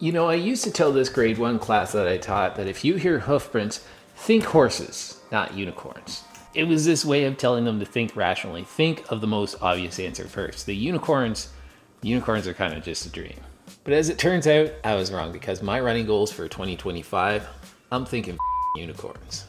I used to tell this grade 1 class that I taught that if you hear hoof prints, think horses, not unicorns. It was this way of telling them to think rationally. Think of the most obvious answer first. The unicorns are kind of just a dream. But as it turns out, I was wrong because my running goals for 2025, I'm thinking unicorns.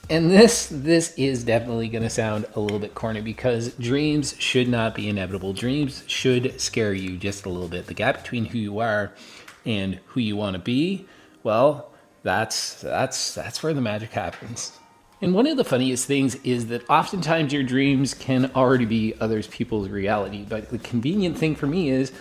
And this is definitely going to sound a little bit corny because dreams should not be inevitable. Dreams should scare you just a little bit. The gap between who you are and who you want to be, well, that's where the magic happens. And one of the funniest things is that oftentimes your dreams can already be other people's reality. But the convenient thing for me is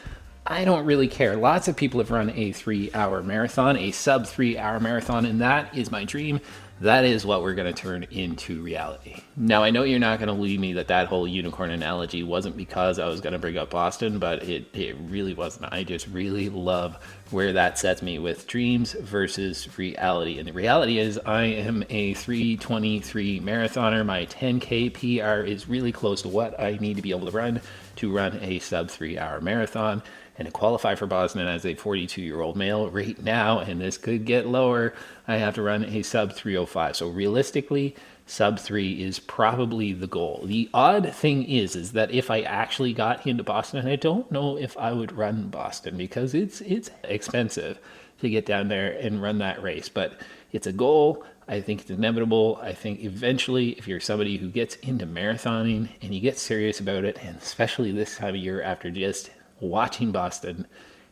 I don't really care. Lots of people have run a 3-hour marathon, a sub 3-hour marathon, and that is my dream. That is what we're going to turn into reality. Now, I know you're not going to believe me that whole unicorn analogy wasn't because I was going to bring up Boston, but it really wasn't. I just really love where that sets me with dreams versus reality. And the reality is I am a 3:23 marathoner. My 10K PR is really close to what I need to be able to run a sub 3-hour marathon. And to qualify for Boston as a 42-year-old male right now, and this could get lower, I have to run a sub 3:05. So realistically, sub 3 is probably the goal. The odd thing is that if I actually got into Boston, I don't know if I would run Boston because it's expensive to get down there and run that race. But it's a goal. I think it's inevitable. I think eventually, if you're somebody who gets into marathoning and you get serious about it, and especially this time of year after just watching Boston,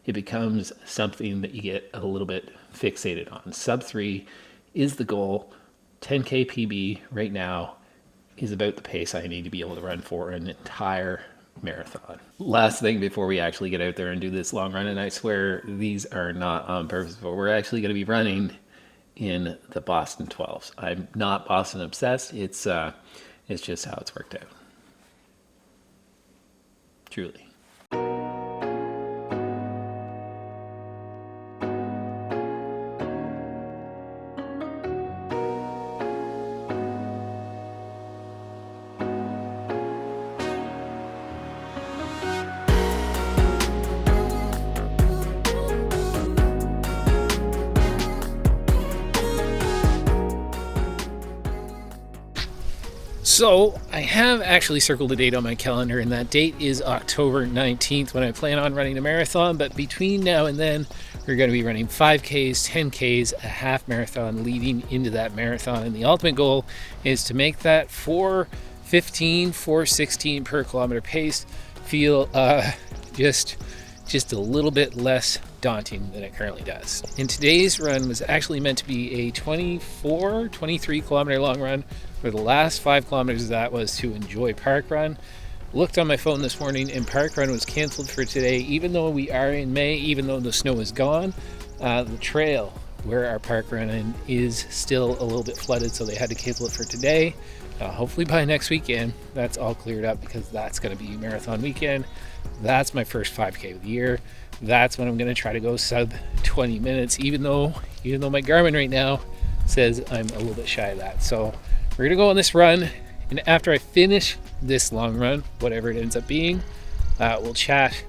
it becomes something that you get a little bit fixated on. Sub 3 is the goal. 10K PB right now is about the pace I need to be able to run for an entire marathon. Last thing before we actually get out there and do this long run, and I swear these are not on purpose, but we're actually going to be running in the Boston 12s. I'm not Boston obsessed. It's just how it's worked out. Truly. So I have actually circled a date on my calendar, and that date is October 19th when I plan on running a marathon. But between now and then, we're going to be running 5Ks, 10Ks, a half marathon leading into that marathon. And the ultimate goal is to make that 4:15, 4:16 per kilometer pace feel just a little bit less daunting than it currently does. And today's run was actually meant to be a 23 kilometer long run, where the last 5 kilometers of that was to enjoy Park Run. Looked on my phone this morning and Park Run was canceled for today. Even though we are in May, even though the snow is gone, the trail where our Park Run is still a little bit flooded, so they had to cancel it for today. Hopefully by next weekend, that's all cleared up because that's going to be marathon weekend. That's my first 5K of the year. That's when I'm going to try to go sub 20 minutes, even though my Garmin right now says I'm a little bit shy of that. So we're going to go on this run, and after I finish this long run, whatever it ends up being, we'll chat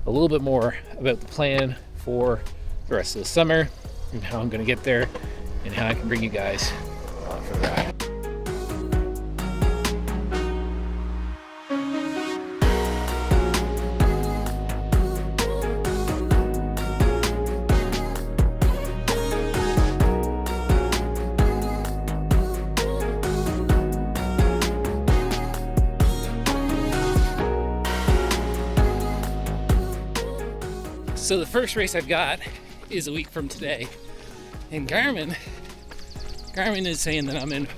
a little bit more about the plan for the rest of the summer and how I'm going to get there and how I can bring you guys along for the ride. So the first race I've got is a week from today, and Garmin is saying that I'm in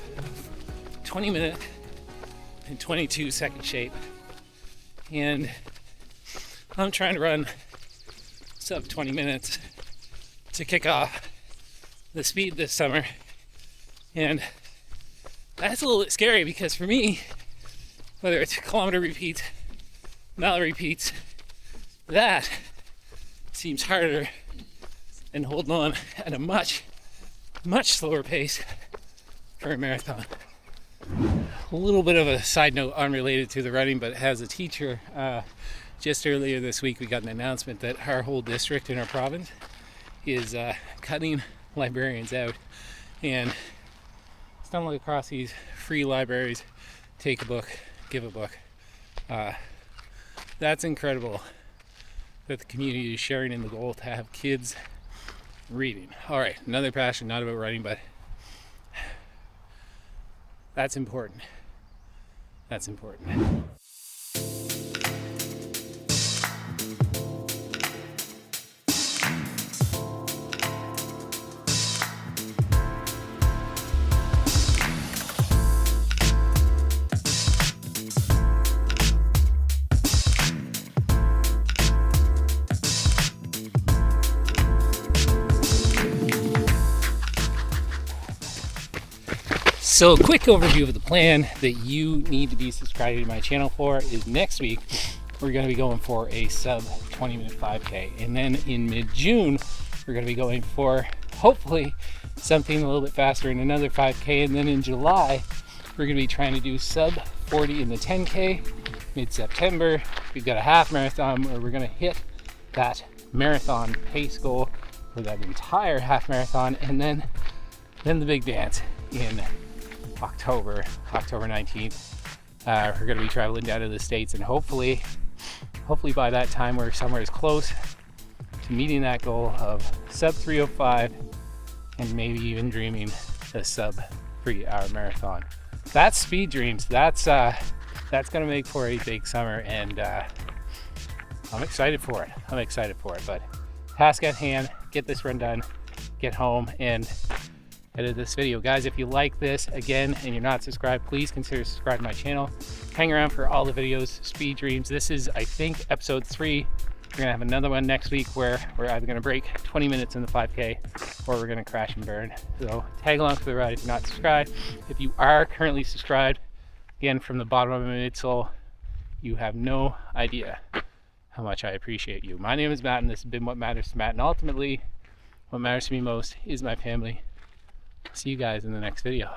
20-minute and 22-second shape, and I'm trying to run sub 20 minutes to kick off the speed this summer, and that's a little bit scary because for me, whether it's kilometer repeats, mile repeats, that seems harder than holding on at a much slower pace for a marathon. A little bit of a side note unrelated to the running, but as a teacher, just earlier this week we got an announcement that our whole district in our province is cutting librarians out, and stumbled across these free libraries, take a book, give a book. That's incredible that the community is sharing in the goal to have kids reading. All right, another passion, not about writing, but that's important. That's important. So a quick overview of the plan that you need to be subscribed to my channel for is next week we're going to be going for a sub 20-minute 5K, and then in mid-June we're going to be going for hopefully something a little bit faster in another 5K, and then in July we're going to be trying to do sub 40 in the 10K. Mid-September we've got a half marathon where we're going to hit that marathon pace goal for that entire half marathon, and then the big dance in October 19th. We're going to be traveling down to the States, and hopefully by that time we're somewhere as close to meeting that goal of sub 305 and maybe even dreaming a sub 3-hour marathon. That's speed dreams. That's going to make for a big summer, and I'm excited for it. But task at hand, get this run done, get home, and edit this video. Guys, if you like this again and you're not subscribed, please consider subscribing to my channel. Hang around for all the videos. Speed dreams. This is, I think, episode 3. We're gonna have another one next week where we're either gonna break 20 minutes in the 5K or we're gonna crash and burn. So tag along for the ride if you're not subscribed. If you are currently subscribed, again, from the bottom of my midsole, you have no idea how much I appreciate you. My name is Matt, and this has been What Matters to Matt, and ultimately what matters to me most is my family. See you guys in the next video.